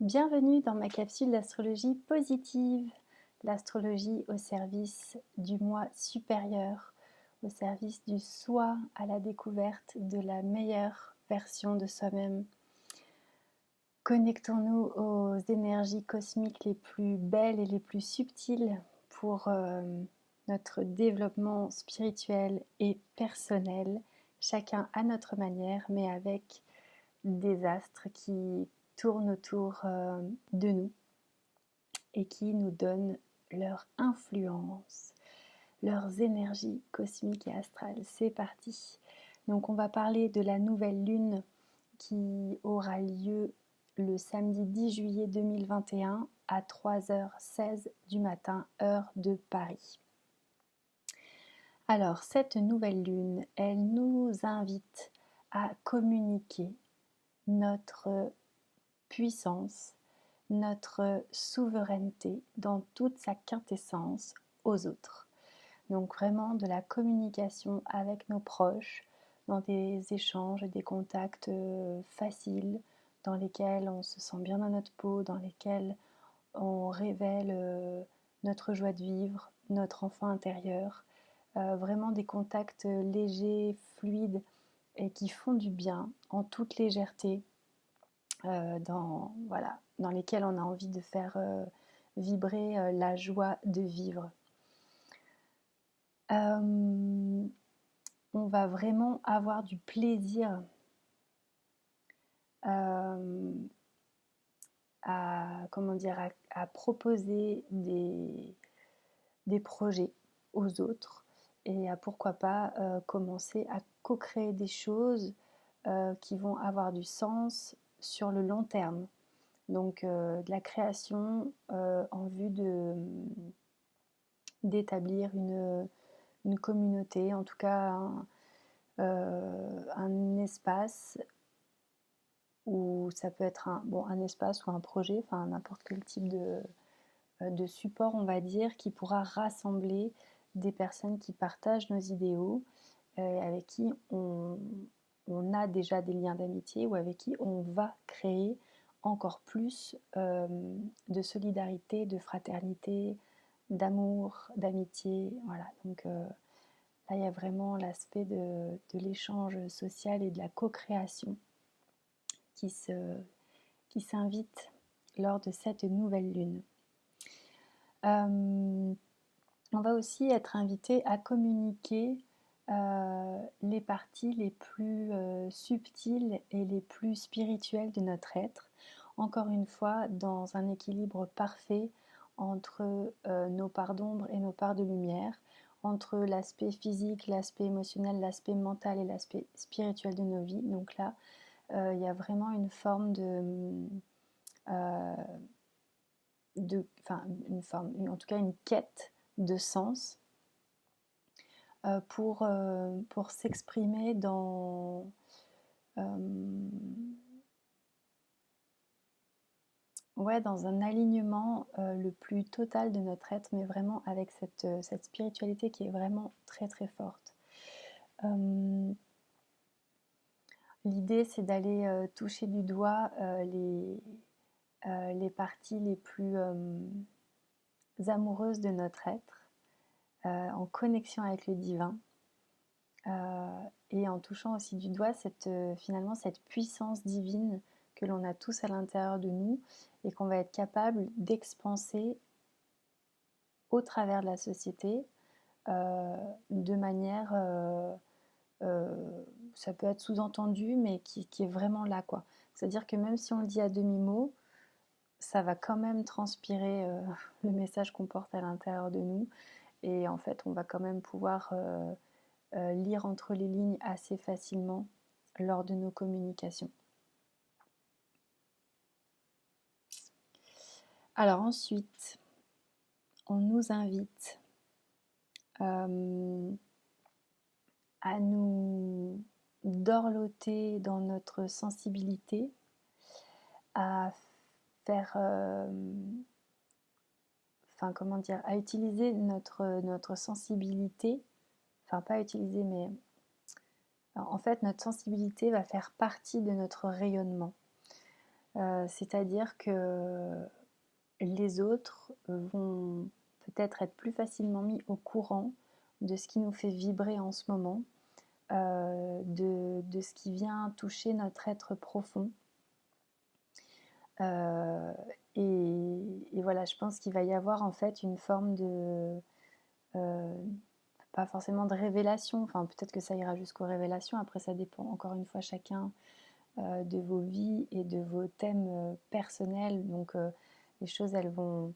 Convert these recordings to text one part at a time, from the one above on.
Bienvenue dans ma capsule d'astrologie positive, l'astrologie au service du moi supérieur, au service du soi à la découverte de la meilleure version de soi-même. Connectons-nous aux énergies cosmiques les plus belles et les plus subtiles pour notre développement spirituel et personnel, chacun à notre manière, mais avec des astres qui tournent autour de nous et qui nous donnent leur influence, leurs énergies cosmiques et astrales. C'est parti. Donc on va parler de la nouvelle lune qui aura lieu le samedi 10 juillet 2021 à 3h16 du matin, heure de Paris. Alors cette nouvelle lune, elle nous invite à communiquer notre puissance, notre souveraineté dans toute sa quintessence aux autres. Donc vraiment de la communication avec nos proches, dans des échanges, des contacts faciles, dans lesquels on se sent bien dans notre peau, dans lesquels on révèle notre joie de vivre, notre enfant intérieur. Vraiment des contacts légers, fluides et qui font du bien en toute légèreté, dans lesquels on a envie de faire vibrer la joie de vivre. On va vraiment avoir du plaisir à proposer des projets aux autres et à pourquoi pas commencer à co-créer des choses qui vont avoir du sens sur le long terme. Donc de la création en vue d'établir une communauté, en tout cas un espace où ça peut être un espace ou un projet, enfin n'importe quel type de support, on va dire, qui pourra rassembler des personnes qui partagent nos idéaux, avec qui on a déjà des liens d'amitié ou avec qui on va créer encore plus de solidarité, de fraternité, d'amour, d'amitié. Voilà, donc là il y a vraiment l'aspect de l'échange social et de la co-création qui s'invite lors de cette nouvelle lune. On va aussi être invité à communiquer les parties les plus subtiles et les plus spirituelles de notre être, encore une fois dans un équilibre parfait entre nos parts d'ombre et nos parts de lumière, entre l'aspect physique, l'aspect émotionnel, l'aspect mental et l'aspect spirituel de nos vies. Donc là, il y a vraiment une forme en tout cas une quête de sens pour s'exprimer dans un alignement le plus total de notre être, mais vraiment avec cette spiritualité qui est vraiment très très forte. L'idée, c'est d'aller toucher du doigt les parties les plus amoureuses de notre être, en connexion avec le divin, et en touchant aussi du doigt finalement cette puissance divine que l'on a tous à l'intérieur de nous et qu'on va être capable d'expanser au travers de la société de manière, ça peut être sous-entendu, mais qui est vraiment là, quoi. C'est-à-dire que même si on le dit à demi-mot, ça va quand même transpirer le message qu'on porte à l'intérieur de nous. Et en fait, on va quand même pouvoir lire entre les lignes assez facilement lors de nos communications. Alors ensuite, on nous invite à nous dorloter dans notre sensibilité, à faire, à utiliser notre sensibilité, pas utiliser, mais en fait notre sensibilité va faire partie de notre rayonnement. C'est-à-dire que les autres vont peut-être être plus facilement mis au courant de ce qui nous fait vibrer en ce moment, de ce qui vient toucher notre être profond. Euh, et voilà, je pense qu'il va y avoir en fait une forme de... euh, pas forcément de révélation, enfin peut-être que ça ira jusqu'aux révélations, après ça dépend encore une fois chacun de vos vies et de vos thèmes personnels, donc les choses elles vont,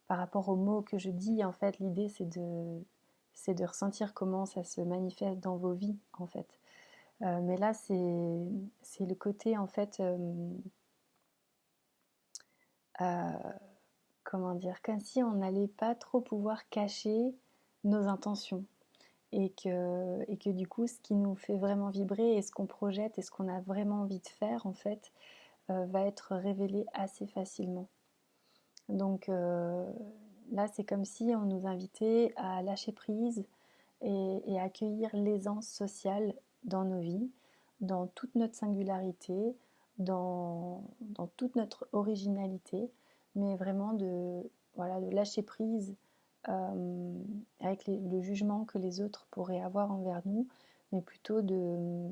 par rapport aux mots que je dis, en fait l'idée c'est de ressentir comment ça se manifeste dans vos vies en fait. Mais là c'est le côté en fait euh, comment dire, comme si on n'allait pas trop pouvoir cacher nos intentions et que du coup ce qui nous fait vraiment vibrer et ce qu'on projette et ce qu'on a vraiment envie de faire en fait va être révélé assez facilement. Donc là c'est comme si on nous invitait à lâcher prise et à accueillir l'aisance sociale dans nos vies, dans toute notre singularité, dans toute notre originalité, mais vraiment de, voilà, de lâcher prise avec le jugement que les autres pourraient avoir envers nous, mais plutôt de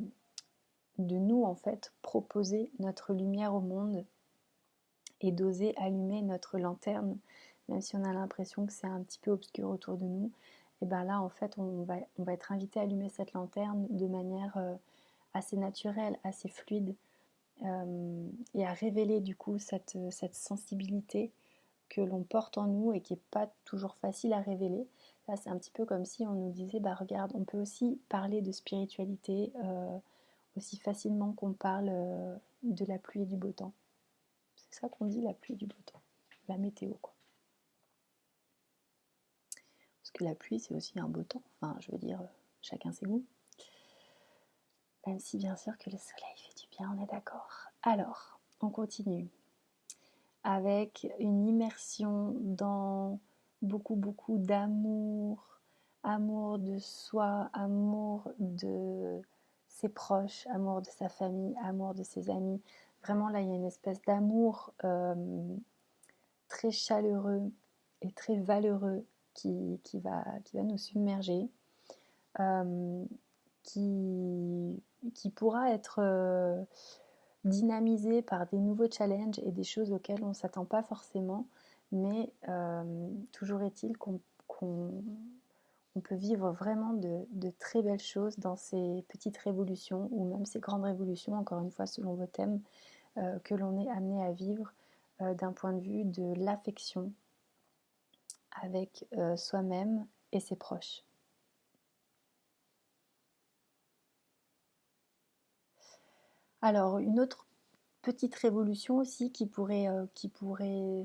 nous en fait proposer notre lumière au monde et d'oser allumer notre lanterne, même si on a l'impression que c'est un petit peu obscur autour de nous. Et bien là, en fait, on va être invité à allumer cette lanterne de manière assez naturelle, assez fluide, et à révéler du coup cette sensibilité que l'on porte en nous et qui n'est pas toujours facile à révéler. Là, c'est un petit peu comme si on nous disait, bah regarde, on peut aussi parler de spiritualité aussi facilement qu'on parle de la pluie et du beau temps. C'est ça qu'on dit, la pluie et du beau temps. La météo, quoi. Parce que la pluie, c'est aussi un beau temps. Enfin, je veux dire, chacun ses goûts. Même si, bien sûr, que le soleil fait du bien, on est d'accord. Alors, on continue avec une immersion dans beaucoup, beaucoup d'amour, amour de soi, amour de ses proches, amour de sa famille, amour de ses amis. Vraiment, là, il y a une espèce d'amour très chaleureux et très valeureux qui va nous submerger, euh, qui pourra être dynamisé par des nouveaux challenges et des choses auxquelles on ne s'attend pas forcément, mais toujours est-il qu'on on peut vivre vraiment de très belles choses dans ces petites révolutions ou même ces grandes révolutions, encore une fois selon vos thèmes, que l'on est amené à vivre d'un point de vue de l'affection avec soi-même et ses proches. Alors, une autre petite révolution aussi qui pourrait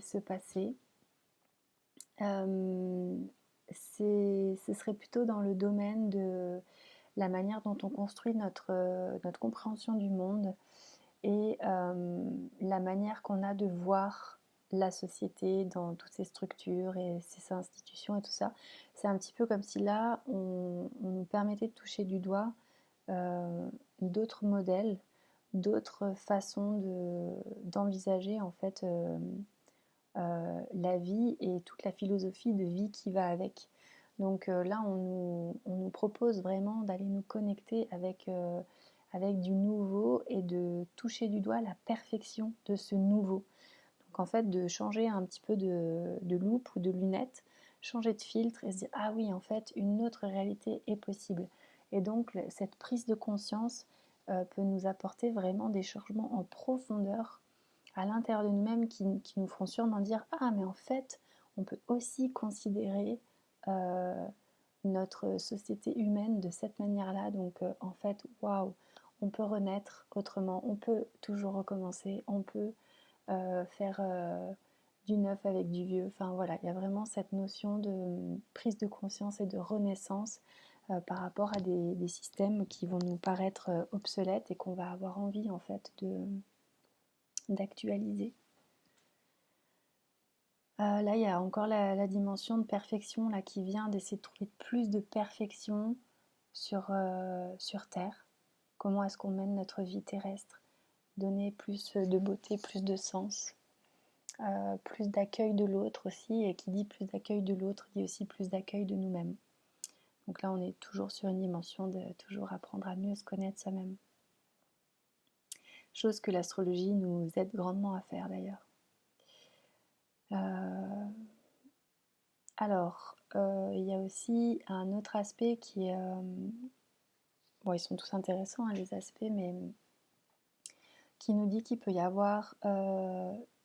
se passer, euh, ce serait plutôt dans le domaine de la manière dont on construit notre compréhension du monde et la manière qu'on a de voir la société dans toutes ses structures et ses institutions et tout ça. C'est un petit peu comme si là, on nous permettait de toucher du doigt euh, d'autres modèles, d'autres façons d'envisager en fait la vie et toute la philosophie de vie qui va avec. Donc là, on nous propose vraiment d'aller nous connecter avec du nouveau et de toucher du doigt la perfection de ce nouveau. Donc en fait, de changer un petit peu de loupe ou de lunettes, changer de filtre et se dire, ah oui, en fait, une autre réalité est possible. Et donc cette prise de conscience peut nous apporter vraiment des changements en profondeur à l'intérieur de nous-mêmes qui nous feront sûrement dire, ah mais en fait, on peut aussi considérer euh, notre société humaine de cette manière-là. Donc en fait, waouh, on peut renaître autrement, on peut toujours recommencer, on peut faire du neuf avec du vieux. Enfin voilà, il y a vraiment cette notion de prise de conscience et de renaissance par rapport à des systèmes qui vont nous paraître obsolètes et qu'on va avoir envie en fait d'actualiser. Là, il y a encore la dimension de perfection là, qui vient d'essayer de trouver plus de perfection sur Terre. Comment est-ce qu'on mène notre vie terrestre donner plus de beauté, plus de sens, plus d'accueil de l'autre aussi, et qui dit plus d'accueil de l'autre dit aussi plus d'accueil de nous-mêmes. Donc là, on est toujours sur une dimension de toujours apprendre à mieux se connaître soi-même. Chose que l'astrologie nous aide grandement à faire d'ailleurs. Alors, il y a aussi un autre aspect qui est... bon, ils sont tous intéressants, hein, les aspects, mais qui nous dit qu'il peut y avoir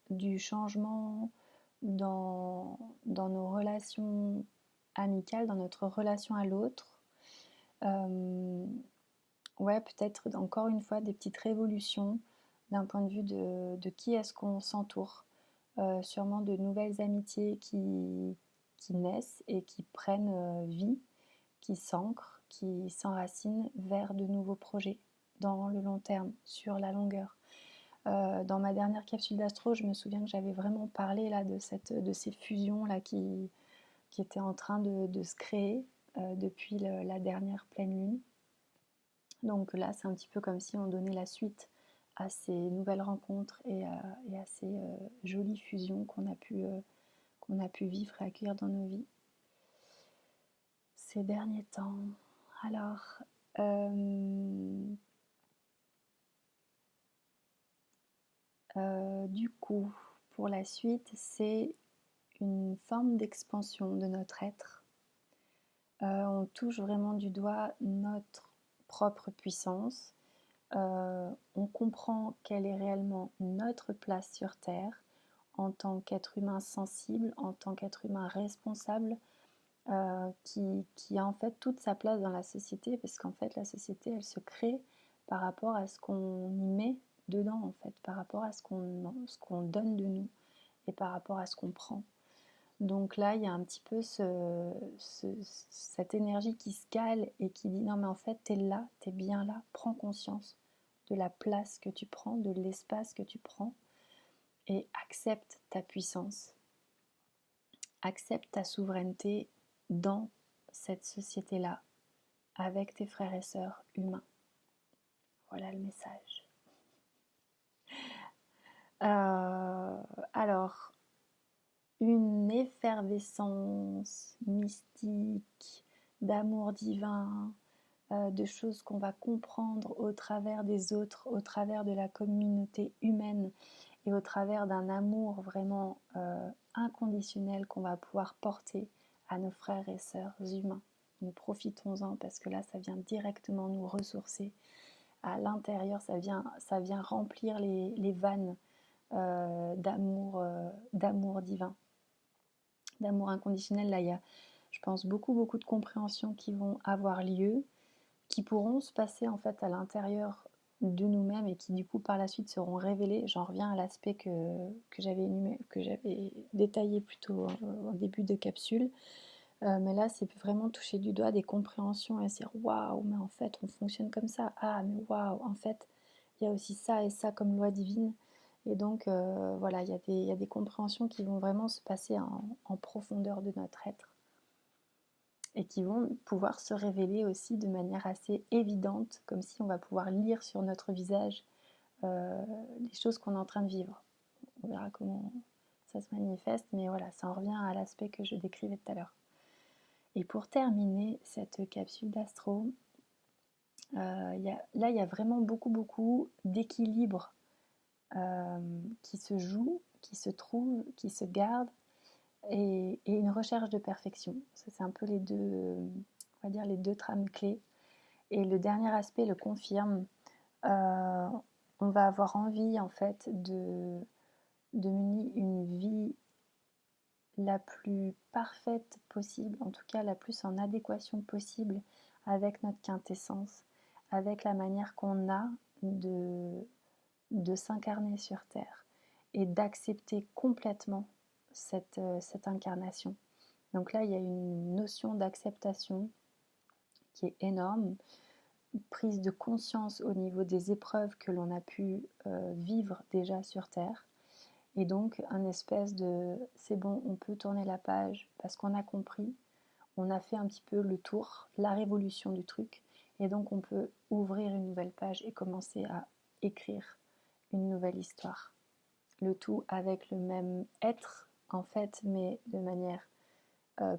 du changement dans nos relations amicales, dans notre relation à l'autre. Ouais, peut-être encore une fois des petites révolutions d'un point de vue de qui est-ce qu'on s'entoure. Sûrement de nouvelles amitiés qui naissent et qui prennent vie, qui s'ancrent, qui s'enracinent vers de nouveaux projets dans le long terme, sur la longueur. Dans ma dernière capsule d'astro, je me souviens que j'avais vraiment parlé là, de ces fusions là, qui étaient en train de se créer depuis la dernière pleine lune. Donc là, c'est un petit peu comme si on donnait la suite à ces nouvelles rencontres et à ces jolies fusions qu'on a pu vivre et accueillir dans nos vies ces derniers temps. Alors, du coup, pour la suite, c'est une forme d'expansion de notre être. On touche vraiment du doigt notre propre puissance. On comprend quelle est réellement notre place sur Terre en tant qu'être humain sensible, en tant qu'être humain responsable, qui a en fait toute sa place dans la société, parce qu'en fait la société elle se crée par rapport à ce qu'on y met dedans, en fait, par rapport à ce qu'on donne de nous et par rapport à ce qu'on prend. Donc là, il y a un petit peu cette énergie qui se cale et qui dit non mais en fait, t'es là, t'es bien là, prends conscience de la place que tu prends, de l'espace que tu prends et accepte ta puissance, accepte ta souveraineté dans cette société-là, avec tes frères et sœurs humains. Voilà le message. Alors, une effervescence mystique, d'amour divin, de choses qu'on va comprendre au travers des autres, au travers de la communauté humaine et au travers d'un amour vraiment inconditionnel qu'on va pouvoir porter à nos frères et sœurs humains. Nous profitons-en parce que là, ça vient directement nous ressourcer. À l'intérieur, ça vient remplir les vannes d'amour divin, d'amour inconditionnel. Là, il y a, je pense, beaucoup de compréhensions qui vont avoir lieu, qui pourront se passer en fait à l'intérieur de nous-mêmes et qui du coup par la suite seront révélées. J'en reviens à l'aspect que j'avais détaillé plutôt en début de capsule. Mais là, c'est vraiment toucher du doigt des compréhensions et se dire waouh, mais en fait, on fonctionne comme ça. Ah, mais waouh, en fait, il y a aussi ça et ça comme loi divine. Et donc, voilà, il y a des compréhensions qui vont vraiment se passer en profondeur de notre être et qui vont pouvoir se révéler aussi de manière assez évidente, comme si on va pouvoir lire sur notre visage les choses qu'on est en train de vivre. On verra comment ça se manifeste, mais voilà, ça en revient à l'aspect que je décrivais tout à l'heure. Et pour terminer cette capsule d'astro, là il y a vraiment beaucoup d'équilibre qui se joue, qui se trouve, qui se garde, et une recherche de perfection. Ça, c'est un peu les deux, on va dire les deux trames clés. Et le dernier aspect le confirme. On va avoir envie en fait de mener une vie la plus parfaite possible, en tout cas la plus en adéquation possible avec notre quintessence, avec la manière qu'on a de s'incarner sur Terre et d'accepter complètement cette incarnation. Donc là, il y a une notion d'acceptation qui est énorme, prise de conscience au niveau des épreuves que l'on a pu vivre déjà sur Terre. Et donc un espèce de c'est bon, on peut tourner la page parce qu'on a compris, on a fait un petit peu le tour, la révolution du truc, et donc on peut ouvrir une nouvelle page et commencer à écrire une nouvelle histoire. Le tout avec le même être, en fait, mais de manière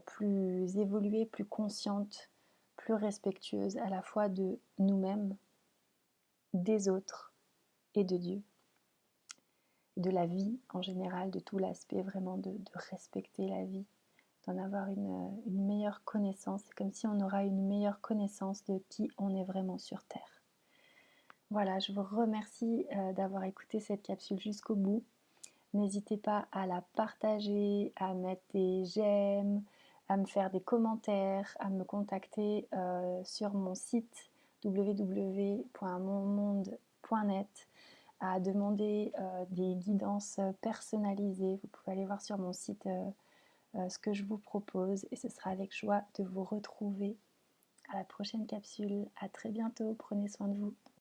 plus évoluée, plus consciente, plus respectueuse à la fois de nous-mêmes, des autres et de Dieu, de la vie en général, de tout l'aspect vraiment de respecter la vie, d'en avoir une meilleure connaissance. C'est comme si on aura une meilleure connaissance de qui on est vraiment sur Terre. Voilà, je vous remercie d'avoir écouté cette capsule jusqu'au bout. N'hésitez pas à la partager, à mettre des j'aime, à me faire des commentaires, à me contacter sur mon site www.monmonde.net, à demander des guidances personnalisées. Vous pouvez aller voir sur mon site ce que je vous propose et ce sera avec joie de vous retrouver à la prochaine capsule. À très bientôt, prenez soin de vous.